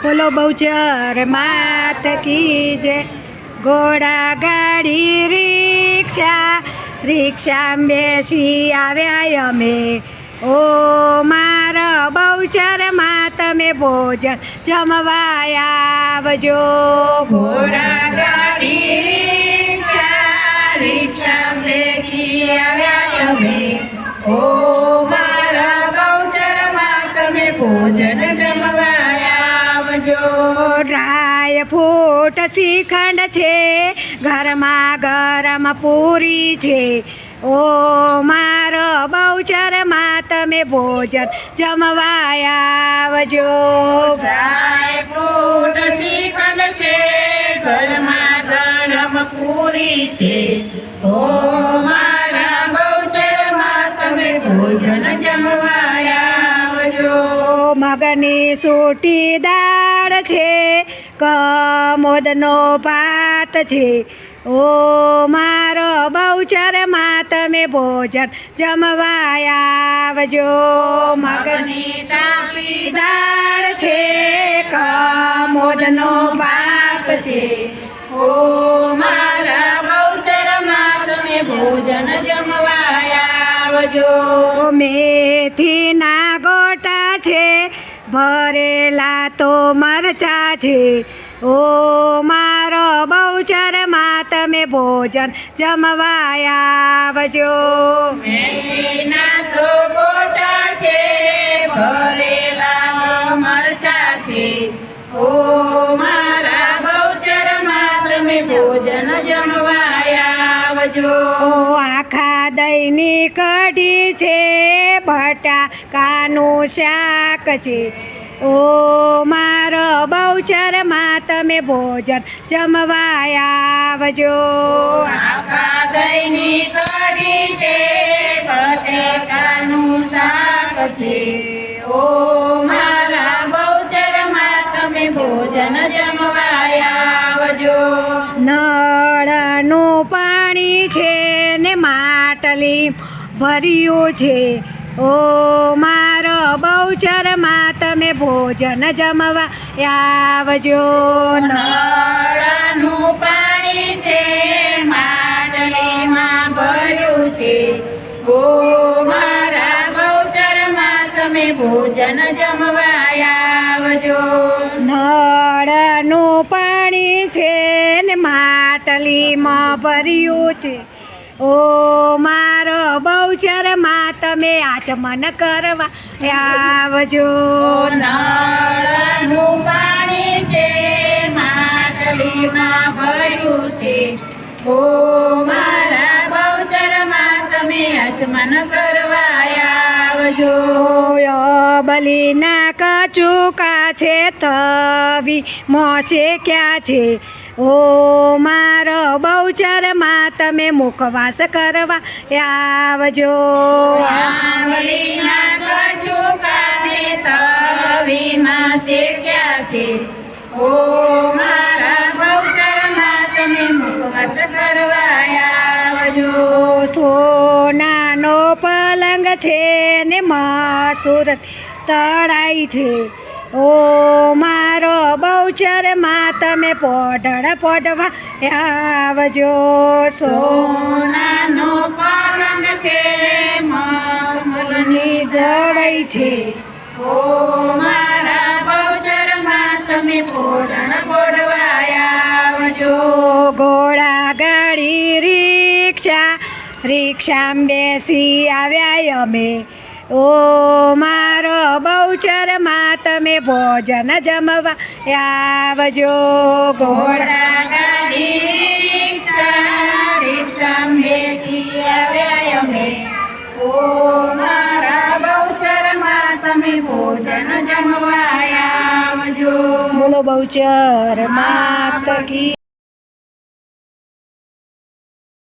બોલો બહુચર માત કી જય। ઘોડા ગાડી રિક્ષા બેસી આવ્યા અમે। ઓ મારા બહુચર માં તમે ભોજન જમવા આવજો। ઘોડા ગાડી રિક્ષા બેસી આવ્યા અમે। ઓ મારા બહુચર માં તમે ભોજન જમવા આવજો। ડ્રાય ફ્રૂટ શ્રીખંડ છે, ઘરમાં ગરમ પૂરી છે। ઓ મારો બહુચર માં તમે ભોજન જમવા આવજો। ડ્રાય ફ્રૂટ શ્રીખંડ છે, ઘરમાં ગરમ પૂરી છે। ઓ મારા બહુચર માં તમે ભોજન જમવા આવજો। મગની સૂટી દાળ છે, કમોદનો ભાત છે। ઓ મારો બહુચર માં તમે ભોજન જમવા આવજો। મગની સાસી દાળ છે, કમોદનો ભાત છે। ઓ મારા બહુચર માં તમે ભોજન જમવા આવજો। મેથીના ગોટા છે, ભરેલા તો મરચા છે। ઓ મારો બહુચર માં તમે ભોજન જમવા આવજો। મેથીના તો ગોટા છે, ભરેલા મરચા છે। ઓ મારા બહુચર માં તમે ભોજન જમવા આવજો। આખા દહીંની કઢી છે, બટાકાનું શાક છે। ઓ મારો બહુચર માં તમે ભોજન જમવા આવજો। આખા દહીંની કઢી છે, બટાકાનું શાક છે। ઓ મારા બહુચર માં તમે ભોજન જમવા આવજો। નળનું પાણી છે ને માટલી ભર્યું છે। ઓ મારો બહુચર માં તમે ભોજન જમવા આવજો। નળનું પાણી છે, માટલીમાં ભર્યું છે। ઓ મારા બહુચર માં તમે ભોજન જમવા આવજો। નળનું પાણી છે ને માટલીમાં ભર્યું છે। ઓ મારો બહુચર માં તમે આચમન કરવા આવજો। નળનું પાણી છે, માટલીમાં ભર્યું છે। ઓ મારા બહુચર માં તમે આચમન કરવા આવજો। બલીના કચુકા છે, તવી મોસે ક્યાં છે। ઓ મારો બહુચર માં તમે મુખવાસ કરવા આવજો। આંબલીના કચુકા છે, તવીમાં શેક્યા છે। ઓ મારા બહુચર માં તમે મુખવાસ કરવા આવજો। સોનાનો પલંગ છે ને મસૂર તળાઈ છે। ઓ મારો બહુચર માં તમે પોઢળ પોઢવા આવજો। સોનાનો પલંગ છે, મસૂરની જડાઈ છે। ઓ મારા બહુચર માં તમે પોઢણ પોઢવા આવજો। ઘોડા ગાડી રિક્ષા બેસી આવ્યા અમે। ઓ મારો બહુચર માં તમે ભોજન જમવા આવજો। ઘોડા ગાડી રિક્ષા બેસી આવ્યા અમે। ઓ મારા બહુચર માં તમે ભોજન જમવા આવજો। બોલો બહુચર માત કી